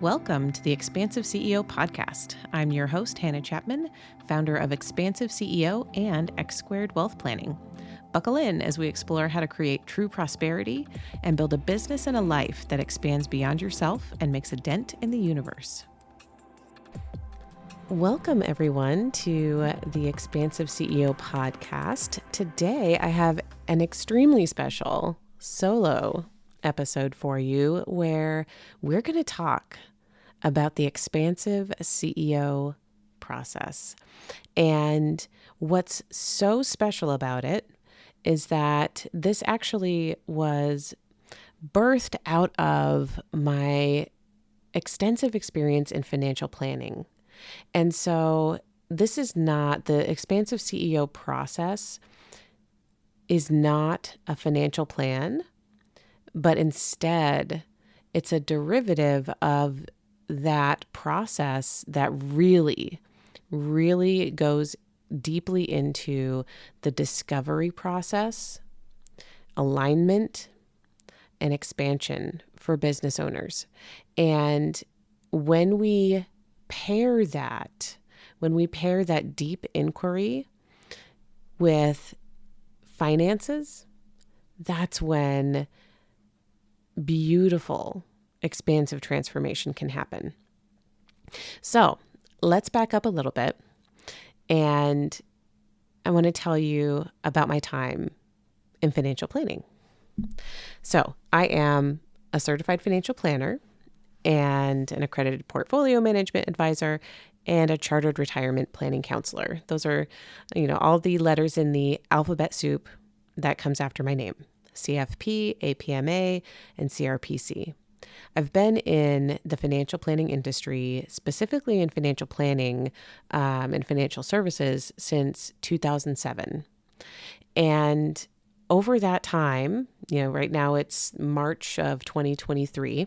Welcome to the Expansive CEO Podcast. I'm your host, Hannah Chapman, founder of Expansive CEO and X Squared Wealth Planning. Buckle in as we explore how to create true prosperity and build a business and a life that expands beyond yourself and makes a dent in the universe. Welcome, everyone, to the Expansive CEO Podcast. Today, I have an extremely special solo episode for you where we're going to talk about the Expansive CEO process. And what's so special about it is that this actually was birthed out of my extensive experience in financial planning. And so this is not, the Expansive CEO process is not a financial plan, but instead it's a derivative of that process that really goes deeply into the discovery process, alignment, and expansion for business owners. And when we pair that deep inquiry with finances, that's when beautiful expansive transformation can happen. So let's back up a little bit. And I want to tell you about my time in financial planning. So I am a certified financial planner and an accredited portfolio management advisor and a chartered retirement planning counselor. Those are, all the letters in the alphabet soup that comes after my name: CFP, APMA, and CRPC. I've been in the financial planning industry, specifically in financial planning and financial services, since 2007. And over that time, right now it's March of 2023.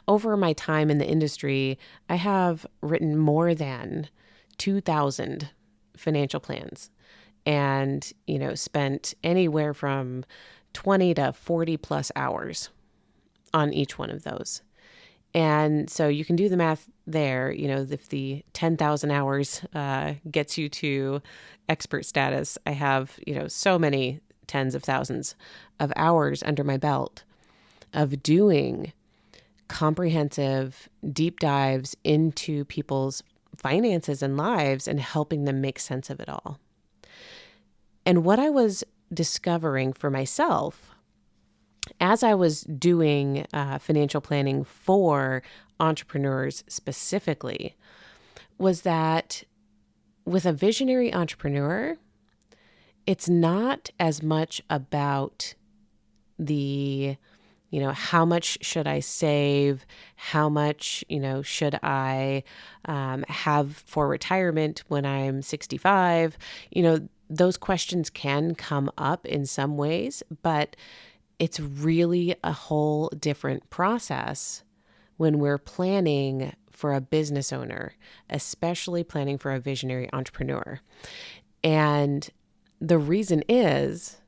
Over my time in the industry, I have written more than 2,000 financial plans and, spent anywhere from 20 to 40 plus hours on each one of those. And so you can do the math there. If the 10,000 hours gets you to expert status, I have, so many tens of thousands of hours under my belt of doing comprehensive deep dives into people's finances and lives and helping them make sense of it all. And what I was discovering for myself as I was doing financial planning for entrepreneurs specifically was that with a visionary entrepreneur, it's not as much about the, how much should I save? How much, should I have for retirement when I'm 65? Those questions can come up in some ways, but it's really a whole different process when we're planning for a business owner, especially planning for a visionary entrepreneur. And the reason is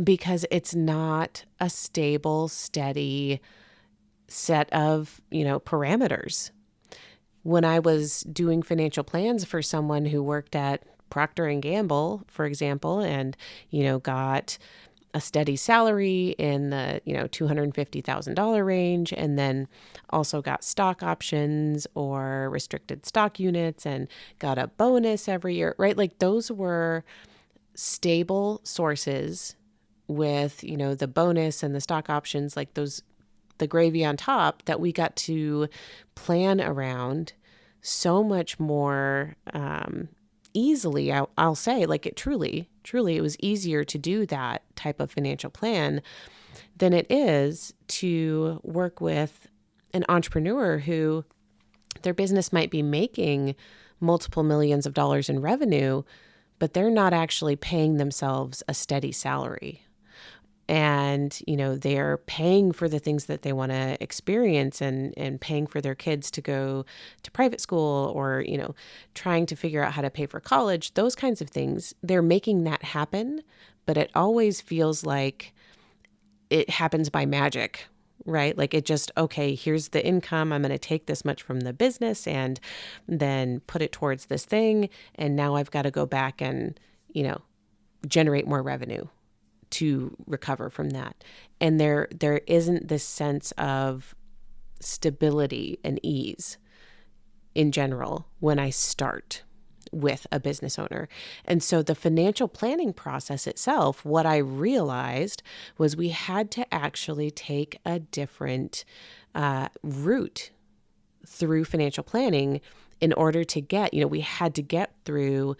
because it's not a stable, steady set of, parameters. When I was doing financial plans for someone who worked at Procter & Gamble, for example, and, got a steady salary in the, $250,000 range, and then also got stock options or restricted stock units and got a bonus every year, right? Like those were stable sources with, the bonus and the stock options, like those, the gravy on top that we got to plan around so much more easily. I'll say, like it truly, it was easier to do that type of financial plan than it is to work with an entrepreneur who their business might be making multiple millions of dollars in revenue, but they're not actually paying themselves a steady salary. And, they're paying for the things that they want to experience and paying for their kids to go to private school or, trying to figure out how to pay for college, those kinds of things. They're making that happen, but it always feels like it happens by magic right? Like it just, okay, here's the income. I'm going to take this much from the business and then put it towards this thing. And now I've got to go back and, generate more revenue to recover from that. And there isn't this sense of stability and ease in general when I start with a business owner. And so the financial planning process itself, what I realized was we had to actually take a different route through financial planning in order to get, we had to get through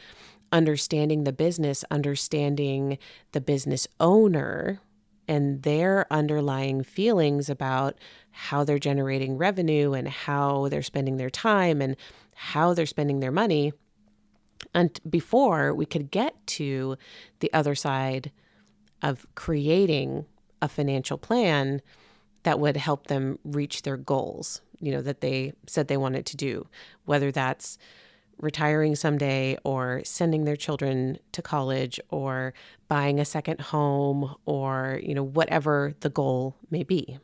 understanding the business, understanding the business owner and their underlying feelings about how they're generating revenue and how they're spending their time and how they're spending their money. And before we could get to the other side of creating a financial plan that would help them reach their goals, that they said they wanted to do, whether that's retiring someday or sending their children to college or buying a second home or, whatever the goal may be.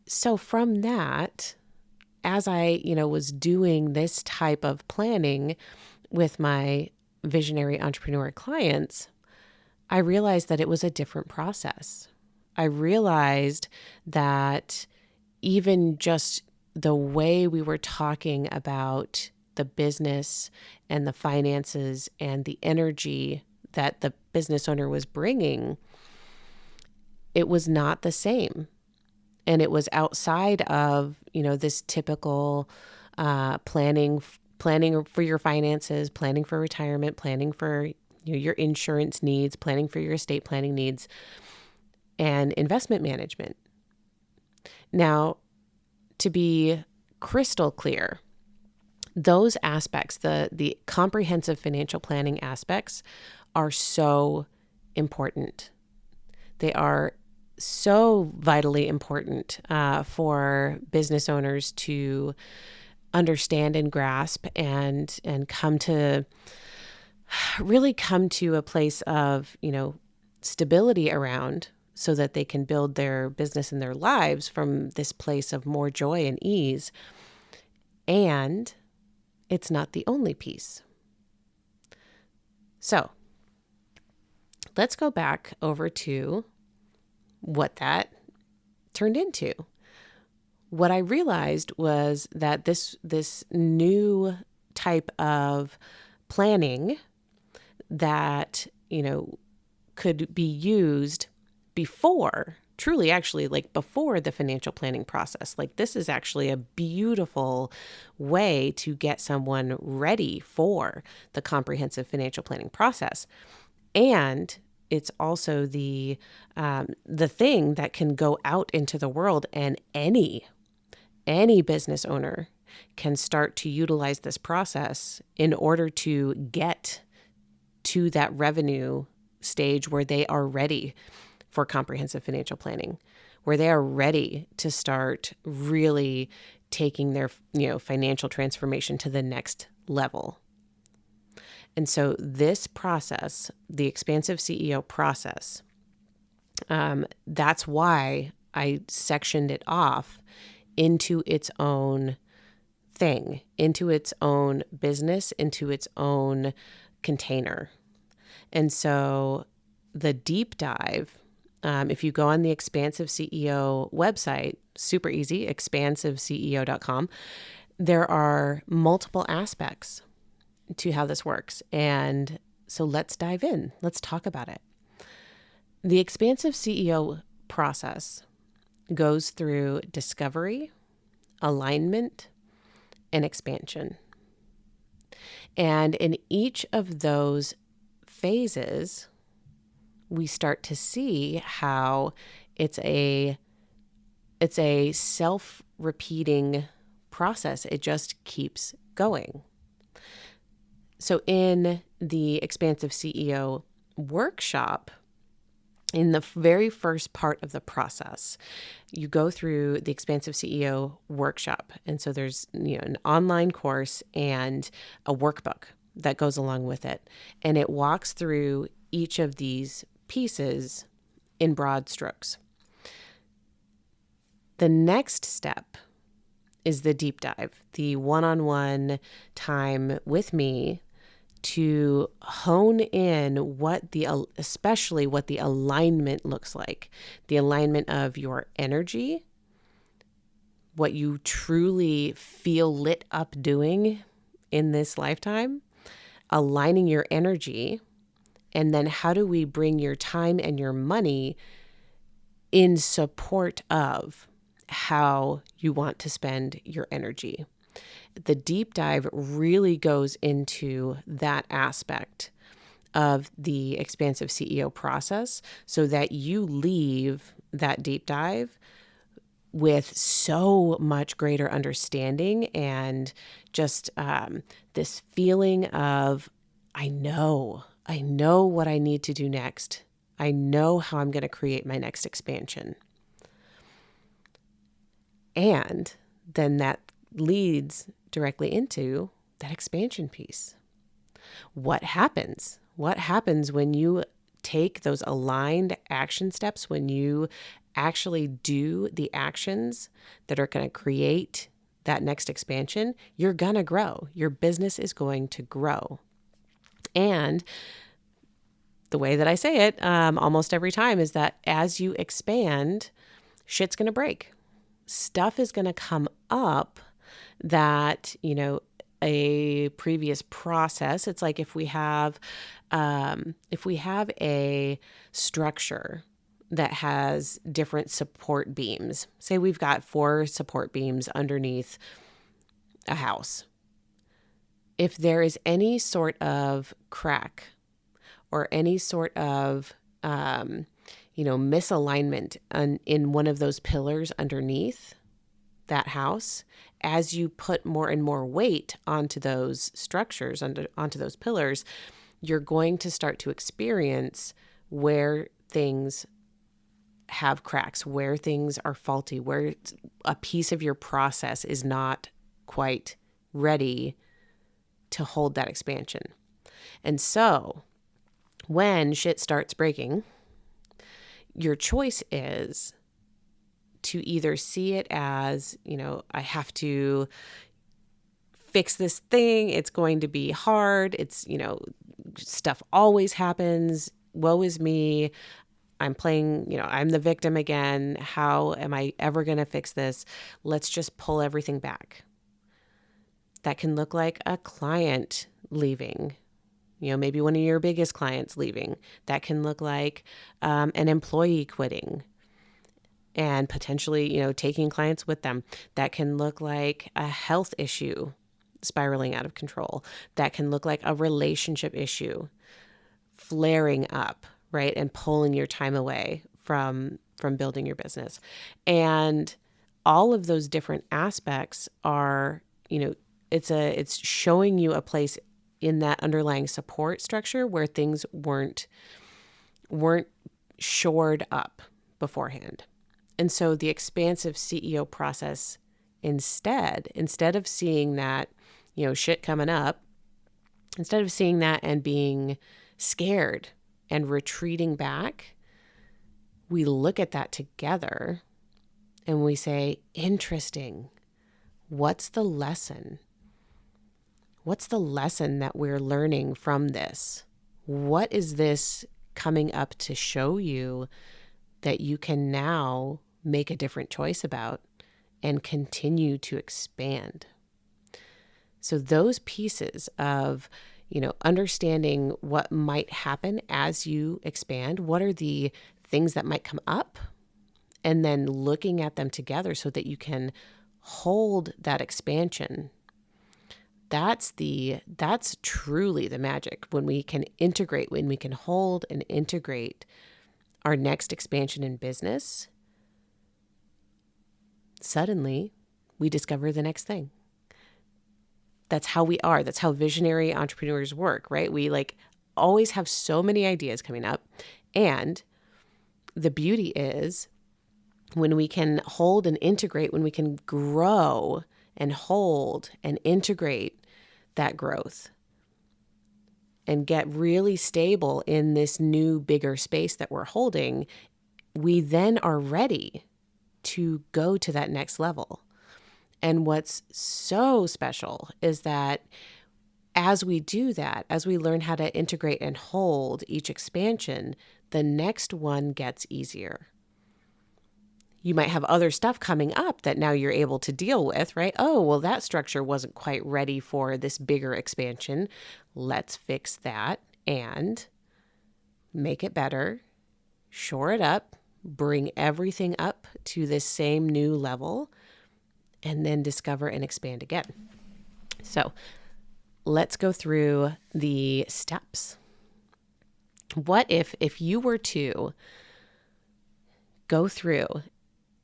So from that, as I, was doing this type of planning with my visionary entrepreneur clients, I realized that it was a different process. I realized that even just the way we were talking about the business and the finances and the energy that the business owner was bringing, it was not the same. And it was outside of, this typical planning for your finances, planning for retirement, planning for your insurance needs, planning for your estate planning needs, and investment management. Now, to be crystal clear, those aspects, the comprehensive financial planning aspects, are so important. They are so vitally important for business owners to understand and grasp and really come to a place of, stability around, so that they can build their business and their lives from this place of more joy and ease. And it's not the only piece. So let's go back over to what that turned into. What I realized was that this new type of planning that, could be used before the financial planning process. Like, this is actually a beautiful way to get someone ready for the comprehensive financial planning process. And it's also the thing that can go out into the world, and any business owner can start to utilize this process in order to get to that revenue stage where they are ready for comprehensive financial planning, where they are ready to start really taking their, financial transformation to the next level. And so this process, the Expansive CEO process, that's why I sectioned it off into its own thing, into its own business, into its own container. And so the deep dive, if you go on the Expansive CEO website, super easy, expansiveceo.com, there are multiple aspects to how this works. And so let's dive in. Let's talk about it. The Expansive CEO process goes through discovery, alignment, and expansion. And in each of those phases, we start to see how it's a self-repeating process. It just keeps going. So in the Expansive CEO workshop, in the very first part of the process, you go through the Expansive CEO workshop. And so there's an online course and a workbook that goes along with it. And it walks through each of these pieces in broad strokes. The next step is the deep dive, the one-on-one time with me to hone in especially what the alignment looks like, the alignment of your energy, what you truly feel lit up doing in this lifetime, aligning your energy, and then how do we bring your time and your money in support of how you want to spend your energy. The deep dive really goes into that aspect of the expansive CEO process so that you leave that deep dive with so much greater understanding and just this feeling of, I know what I need to do next. I know how I'm going to create my next expansion. And then that leads directly into that expansion piece. What happens? What happens when you take those aligned action steps, when you actually do the actions that are going to create that next expansion? You're going to grow. Your business is going to grow. And the way that I say it almost every time is that as you expand, shit's going to break. Stuff is going to come up that, a previous process. It's like if we have a structure that has different support beams, say we've got 4 support beams underneath a house. If there is any sort of crack or any sort of, misalignment in one of those pillars underneath that house, as you put more and more weight onto those structures, onto those pillars, you're going to start to experience where things have cracks, where things are faulty, where a piece of your process is not quite ready to hold that expansion. And so when shit starts breaking, your choice is to either see it as, I have to fix this thing. It's going to be hard. It's, stuff always happens. Woe is me. I'm playing, I'm the victim again. How am I ever going to fix this? Let's just pull everything back. That can look like a client leaving, maybe one of your biggest clients leaving. That can look like an employee quitting and potentially, taking clients with them. That can look like a health issue spiraling out of control. That can look like a relationship issue flaring up, right? And pulling your time away from building your business. And all of those different aspects are, it's showing you a place in that underlying support structure where things weren't shored up beforehand. And so the expansive CEO process, instead of seeing that, shit coming up, instead of seeing that and being scared and retreating back, we look at that together and we say, interesting. What's the lesson? What's the lesson that we're learning from this? What is this coming up to show you that you can now make a different choice about and continue to expand? So those pieces of, understanding what might happen as you expand, what are the things that might come up, and then looking at them together so that you can hold that expansion. That's truly the magic, when we can integrate, when we can hold and integrate our next expansion in business. Suddenly, we discover the next thing. That's how we are. That's how visionary entrepreneurs work, right? We always have so many ideas coming up. And the beauty is when we can hold and integrate, when we can grow and hold and integrate that growth and get really stable in this new, bigger space that we're holding, we then are ready to go to that next level. And what's so special is that as we do that, as we learn how to integrate and hold each expansion, the next one gets easier. You might have other stuff coming up that now you're able to deal with, right? Oh, well, that structure wasn't quite ready for this bigger expansion. Let's fix that and make it better, shore it up, bring everything up to this same new level, and then discover and expand again. So let's go through the steps. What if you were to go through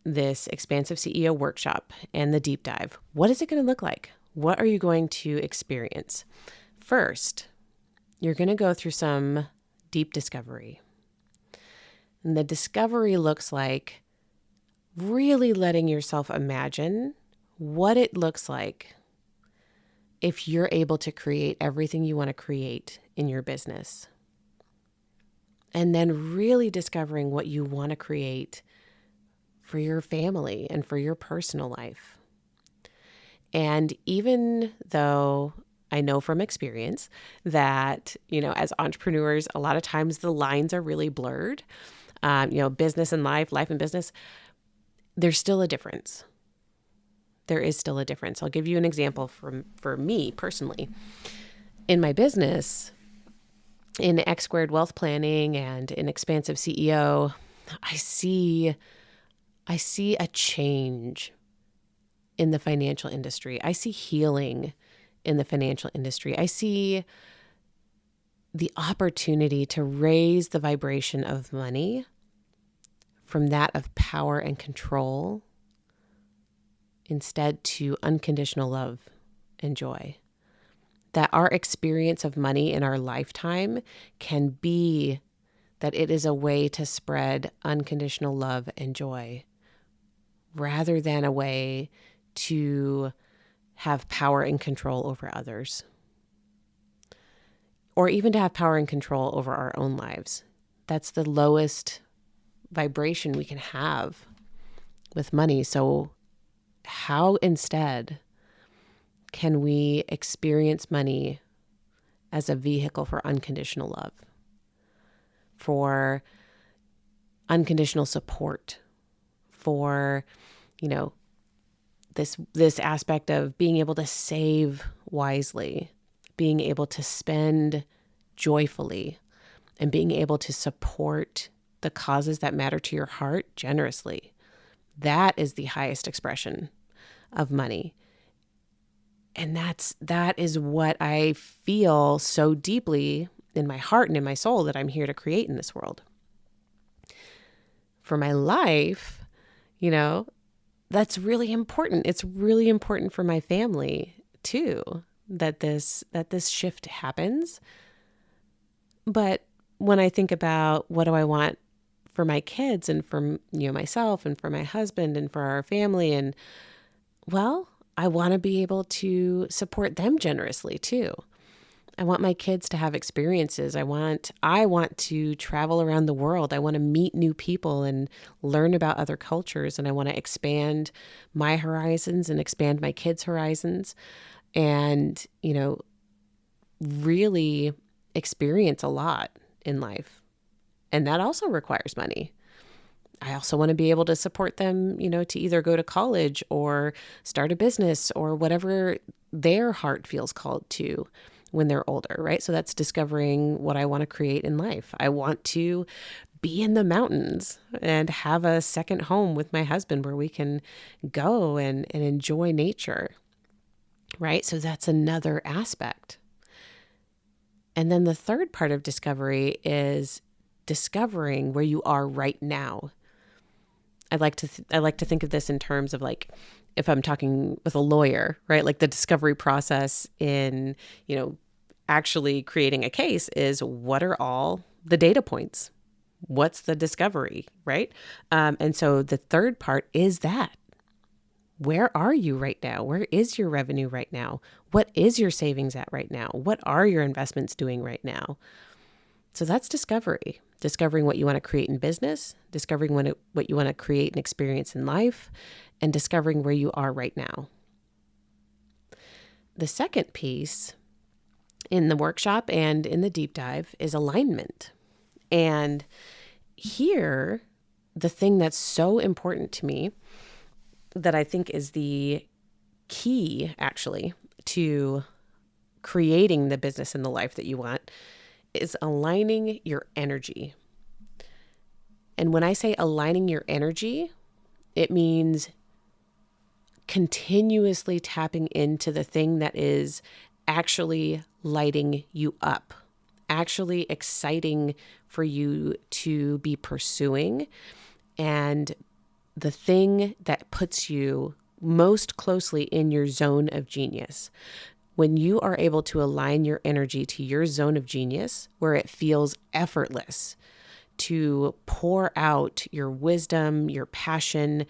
this Expansive CEO workshop and the deep dive, what is it going to look like? What are you going to experience? First, you're going to go through some deep discovery. And the discovery looks like really letting yourself imagine what it looks like if you're able to create everything you want to create in your business. And then really discovering what you want to create for your family and for your personal life. And even though I know from experience that, as entrepreneurs, a lot of times the lines are really blurred, business and life and business, there's still a difference. There is still a difference. I'll give you an example for me personally. In my business, in X Squared Wealth Planning and in Expansive CEO, I see a change in the financial industry. I see healing in the financial industry. I see the opportunity to raise the vibration of money from that of power and control instead to unconditional love and joy. That our experience of money in our lifetime can be that it is a way to spread unconditional love and joy rather than a way to have power and control over others, or even to have power and control over our own lives. That's the lowest vibration we can have with money. So how instead can we experience money as a vehicle for unconditional love, for unconditional support, for, this aspect of being able to save wisely, being able to spend joyfully, and being able to support the causes that matter to your heart generously. That is the highest expression of money. And that is what I feel so deeply in my heart and in my soul that I'm here to create in this world. For my life, that's really important. It's really important for my family too, that this shift happens. But when I think about what do I want for my kids and for myself and for my husband and for our family, and I want to be able to support them generously too. I want my kids to have experiences. I want to travel around the world. I want to meet new people and learn about other cultures. And I want to expand my horizons and expand my kids' horizons and, really experience a lot in life. And that also requires money. I also want to be able to support them, to either go to college or start a business or whatever their heart feels called to when they're older, right? So that's discovering what I want to create in life. I want to be in the mountains and have a second home with my husband where we can go and enjoy nature, right? So that's another aspect. And then the third part of discovery is discovering where you are right now. I like to think of this in terms of like, if I'm talking with a lawyer, right? Like the discovery process in, actually creating a case is, what are all the data points? What's the discovery, right? And so the third part is that. Where are you right now? Where is your revenue right now? What is your savings at right now? What are your investments doing right now? So that's discovery. Discovering what you want to create in business, discovering what you want to create and experience in life, and discovering where you are right now. The second piece in the workshop and in the deep dive is alignment. And here, the thing that's so important to me that I think is the key actually to creating the business and the life that you want is aligning your energy. And when I say aligning your energy, it means continuously tapping into the thing that is actually lighting you up, actually exciting for you to be pursuing, and the thing that puts you most closely in your zone of genius. When you are able to align your energy to your zone of genius, where it feels effortless to pour out your wisdom, your passion,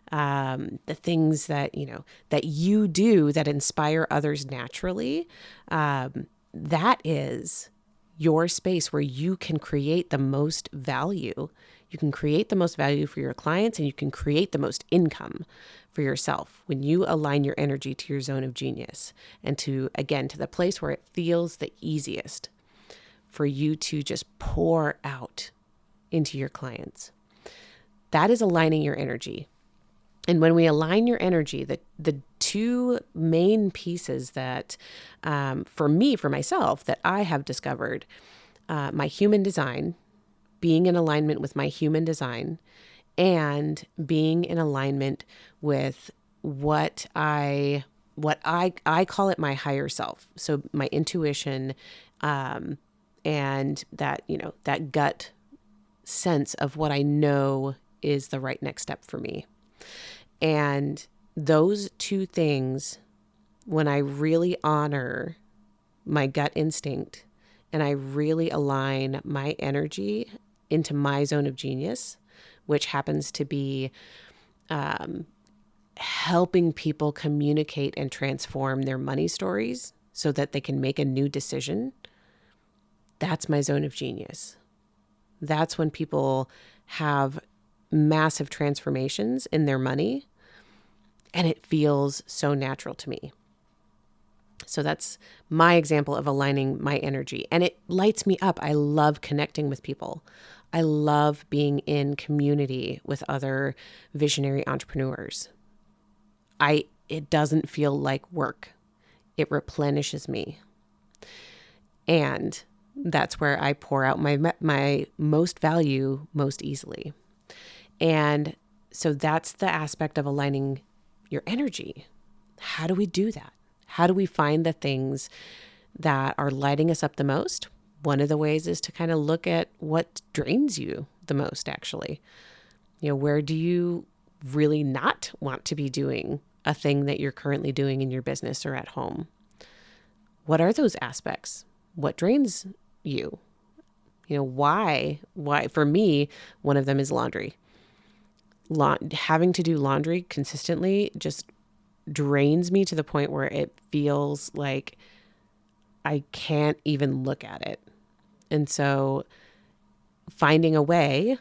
the things that you do that inspire others naturally, that is your space where you can create the most value. You can create the most value for your clients, and you can create the most income for yourself when you align your energy to your zone of genius and to the place where it feels the easiest for you to just pour out into your clients. That is aligning your energy. And when we align your energy, the two main pieces that, for myself, that I have discovered, my human design, being in alignment with my human design, and being in alignment with what I call it my higher self. So my intuition, and that gut sense of what I know is the right next step for me. And those two things, when I really honor my gut instinct and I really align my energy into my zone of genius, which happens to be helping people communicate and transform their money stories so that they can make a new decision, that's my zone of genius. That's when people have massive transformations in their money, and it feels so natural to me. So that's my example of aligning my energy, and it lights me up. I love connecting with people. I love being in community with other visionary entrepreneurs. It doesn't feel like work. It replenishes me. And that's where I pour out my most value most easily. And so that's the aspect of aligning your energy. How do we do that? How do we find the things that are lighting us up the most? One of the ways is to kind of look at what drains you the most, actually. Where do you really not want to be doing a thing that you're currently doing in your business or at home? What are those aspects? What drains you? Why? For me, one of them is laundry. Having to do laundry consistently just drains me to the point where it feels like I can't even look at it. And so finding a way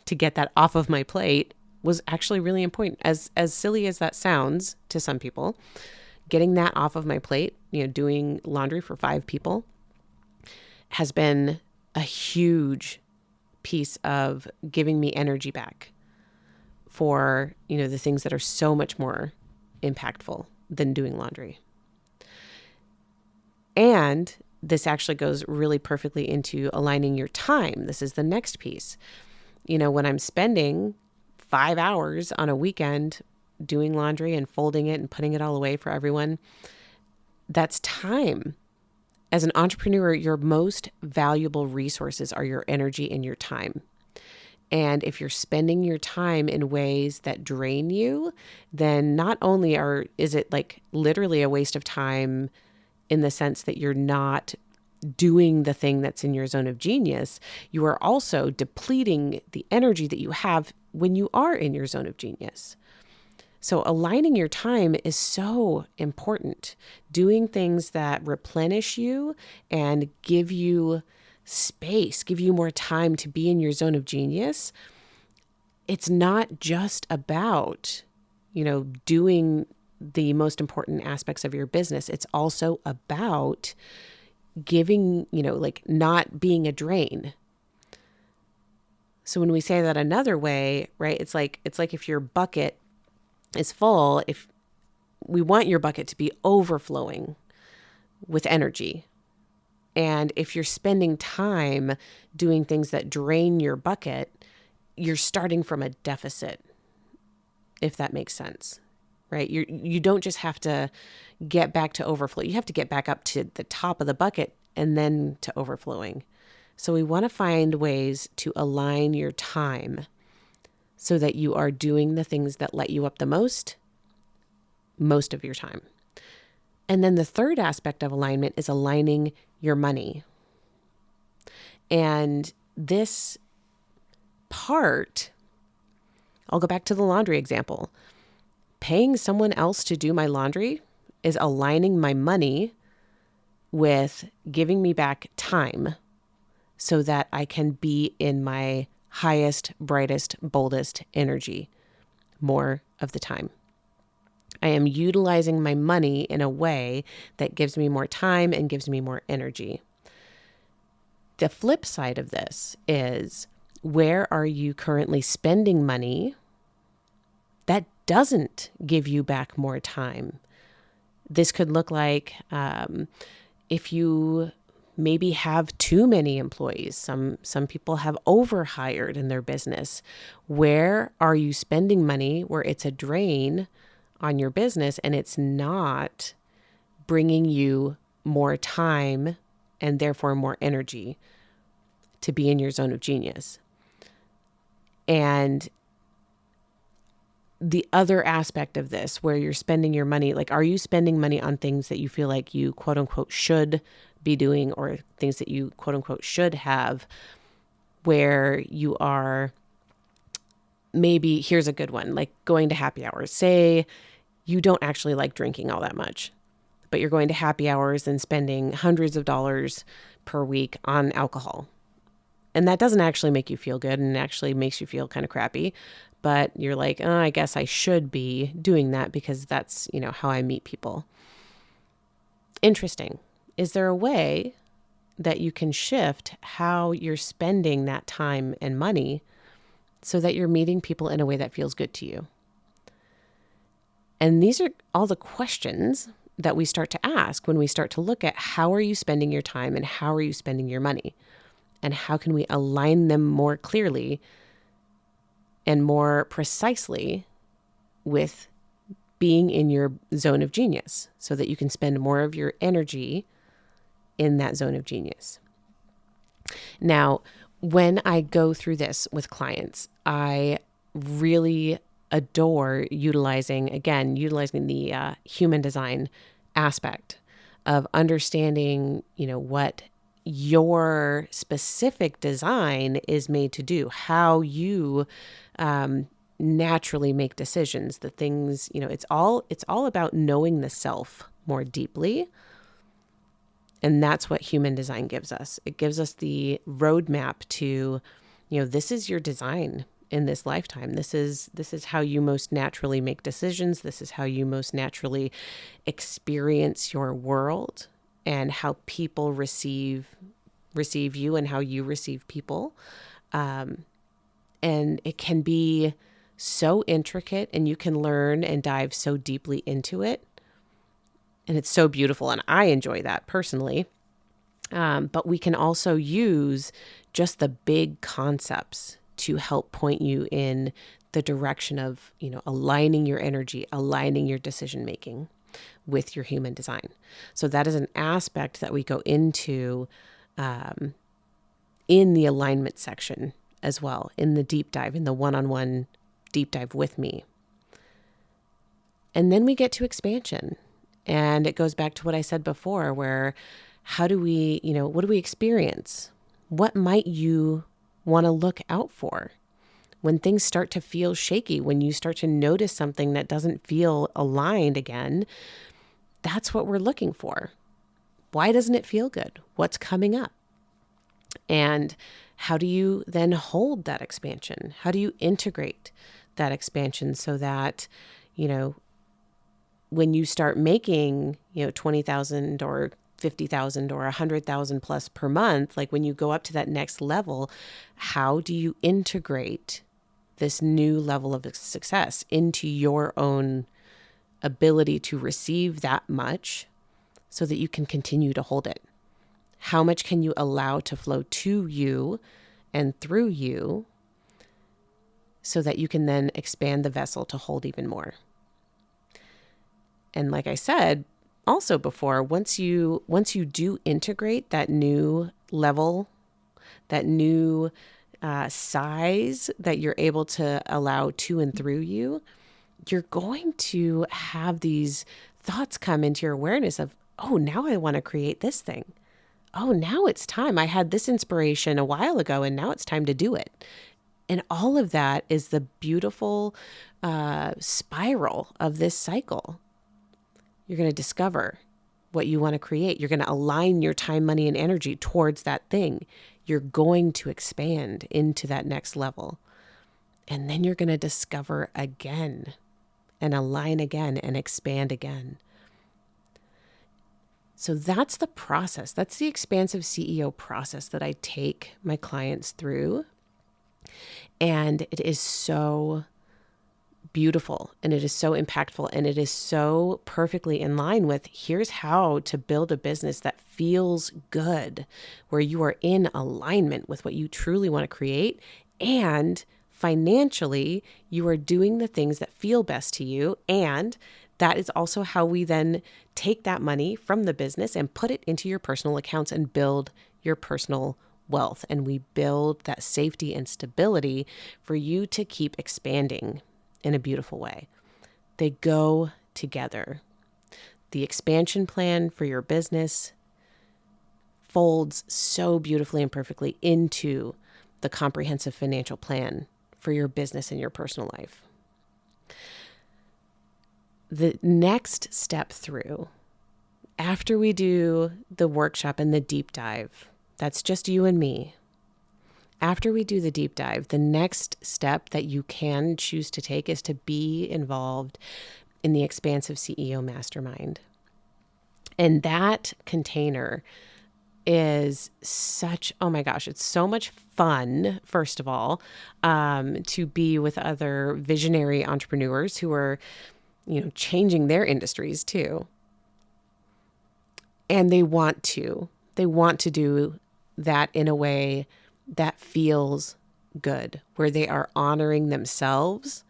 to get that off of my plate was actually really important. As silly as that sounds to some people, getting that off of my plate, doing laundry for 5 people has been a huge piece of giving me energy back for, the things that are so much more impactful than doing laundry. And this actually goes really perfectly into aligning your time. This is the next piece. When I'm spending 5 hours on a weekend doing laundry and folding it and putting it all away for everyone, that's time. As an entrepreneur, your most valuable resources are your energy and your time. And if you're spending your time in ways that drain you, then not only is it like literally a waste of time in the sense that you're not doing the thing that's in your zone of genius, you are also depleting the energy that you have when you are in your zone of genius. So aligning your time is so important. Doing things that replenish you and give you space, give you more time to be in your zone of genius, it's not just about, doing the most important aspects of your business. It's also about giving, not being a drain. So when we say that another way, right, it's like if your bucket is full, if we want your bucket to be overflowing with energy. And if you're spending time doing things that drain your bucket, you're starting from a deficit, if that makes sense, right? You don't just have to get back to overflow. You have to get back up to the top of the bucket and then to overflowing. So we want to find ways to align your time so that you are doing the things that light you up the most of your time. And then the third aspect of alignment is aligning your money. And this part, I'll go back to the laundry example. Paying someone else to do my laundry is aligning my money with giving me back time so that I can be in my highest, brightest, boldest energy more of the time. I am utilizing my money in a way that gives me more time and gives me more energy. The flip side of this is, where are you currently spending money that doesn't give you back more time? This could look like if you maybe have too many employees. Some people have overhired in their business. Where are you spending money where it's a drain on your business and it's not bringing you more time and therefore more energy to be in your zone of genius? And the other aspect of this, where you're spending your money, like, are you spending money on things that you feel like you quote unquote should be doing, or things that you quote unquote should have, where you are maybe, here's a good one, like going to happy hours. Say you don't actually like drinking all that much, but you're going to happy hours and spending hundreds of dollars per week on alcohol. And that doesn't actually make you feel good, and actually makes you feel kind of crappy. But you're like, oh, I guess I should be doing that because that's, how I meet people. Interesting. Is there a way that you can shift how you're spending that time and money so that you're meeting people in a way that feels good to you? And these are all the questions that we start to ask when we start to look at how are you spending your time and how are you spending your money, and how can we align them more clearly and more precisely with being in your zone of genius so that you can spend more of your energy in that zone of genius. Now, when I go through this with clients, I really adore utilizing the human design aspect of understanding, what your specific design is made to do, how you naturally make decisions, the things, it's all about knowing the self more deeply. And that's what human design gives us. It gives us the roadmap to, this is your design in this lifetime. This is how you most naturally make decisions. This is how you most naturally experience your world and how people receive you and how you receive people. And it can be so intricate, and you can learn and dive so deeply into it. And it's so beautiful, and I enjoy that personally. But we can also use just the big concepts to help point you in the direction of, aligning your energy, aligning your decision making with your human design. So that is an aspect that we go into in the alignment section as well, in the deep dive, in the one-on-one deep dive with me. And then we get to expansion. And it goes back to what I said before, where how do we, what do we experience? What might you want to look out for when things start to feel shaky, when you start to notice something that doesn't feel aligned again? That's what we're looking for. Why doesn't it feel good? What's coming up? And how do you then hold that expansion? How do you integrate that expansion so that, you know, when you start making, 20,000 or 50,000 or 100,000 plus per month, like when you go up to that next level, how do you integrate this new level of success into your own ability to receive that much so that you can continue to hold it? How much can you allow to flow to you and through you so that you can then expand the vessel to hold even more? And like I said also before, once you do integrate that new level, that new size that you're able to allow to and through you, you're going to have these thoughts come into your awareness of, oh, now I want to create this thing. Oh, now it's time. I had this inspiration a while ago and now it's time to do it. And all of that is the beautiful spiral of this cycle. You're going to discover what you want to create. You're going to align your time, money, and energy towards that thing. You're going to expand into that next level. And then you're going to discover again and align again and expand again. So that's the process. That's the expansive CEO process that I take my clients through. And it is so beautiful and it is so impactful and it is so perfectly in line with here's how to build a business that feels good, where you are in alignment with what you truly want to create, and financially you are doing the things that feel best to you. And that is also how we then take that money from the business and put it into your personal accounts and build your personal wealth. And we build that safety and stability for you to keep expanding in a beautiful way. They go together. The expansion plan for your business folds so beautifully and perfectly into the comprehensive financial plan for your business and your personal life. The next step through, after we do the workshop and the deep dive, that's just you and me. After we do the deep dive, the next step that you can choose to take is to be involved in the Expansive CEO Mastermind. And that container is such, oh my gosh, it's so much fun, first of all, to be with other visionary entrepreneurs who are, changing their industries too. And they want to do that in a way that feels good, where they are honoring themselves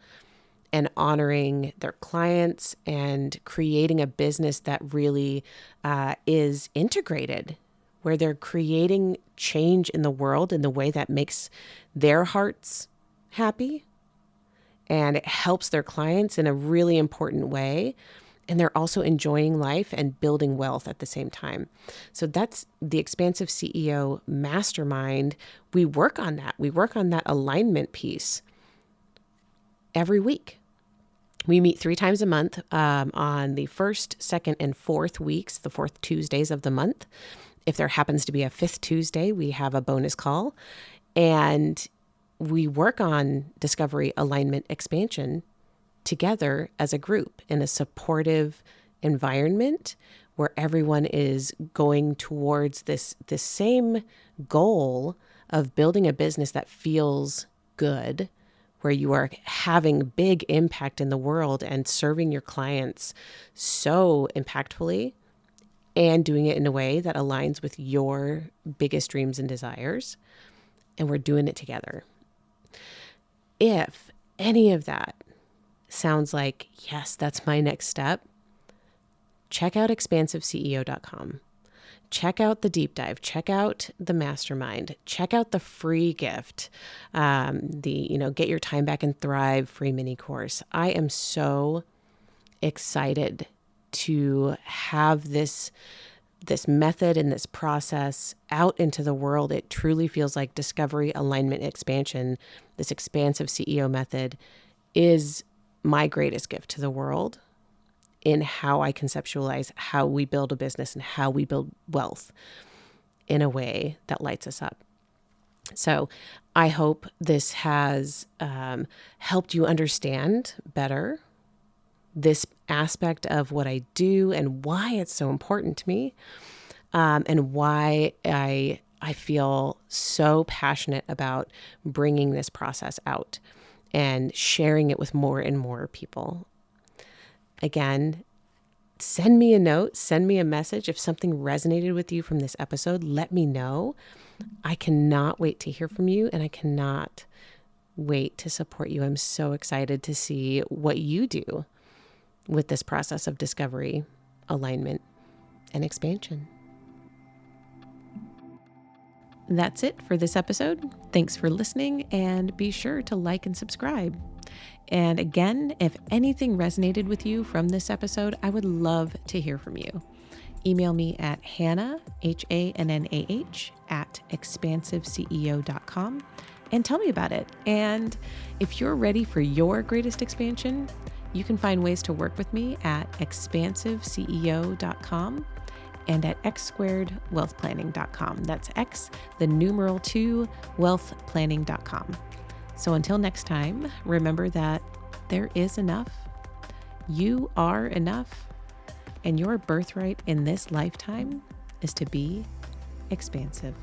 and honoring their clients and creating a business that really is integrated, where they're creating change in the world in the way that makes their hearts happy and it helps their clients in a really important way. And they're also enjoying life and building wealth at the same time. So that's the Expansive CEO Mastermind. We work on that. We work on that alignment piece every week. We meet 3 times a month on the first, second, and fourth weeks, the fourth Tuesdays of the month. If there happens to be a fifth Tuesday, we have a bonus call. And we work on discovery, alignment, expansion together as a group in a supportive environment where everyone is going towards this same goal of building a business that feels good, where you are having big impact in the world and serving your clients so impactfully and doing it in a way that aligns with your biggest dreams and desires. And we're doing it together. If any of that sounds like, yes, that's my next step, check out expansiveceo.com. Check out the deep dive. Check out the mastermind. Check out the free gift, Get Your Time Back and Thrive free mini course. I am so excited to have this method and this process out into the world. It truly feels like discovery, alignment, expansion. This expansive CEO method is my greatest gift to the world in how I conceptualize how we build a business and how we build wealth in a way that lights us up. So I hope this has helped you understand better this aspect of what I do and why it's so important to me, and why I feel so passionate about bringing this process out and sharing it with more and more people. Again, send me a note, send me a message. If something resonated with you from this episode, let me know. I cannot wait to hear from you, and I cannot wait to support you. I'm so excited to see what you do with this process of discovery, alignment, and expansion. That's it for this episode. Thanks for listening, and be sure to like and subscribe. And again, if anything resonated with you from this episode, I would love to hear from you. Email me at Hannah, HANNAH, at expansiveceo.com and tell me about it. And if you're ready for your greatest expansion, you can find ways to work with me at expansiveceo.com and at x2wealthplanning.com. That's X, the numeral 2, wealthplanning.com. So until next time, remember that there is enough. You are enough. And your birthright in this lifetime is to be expansive.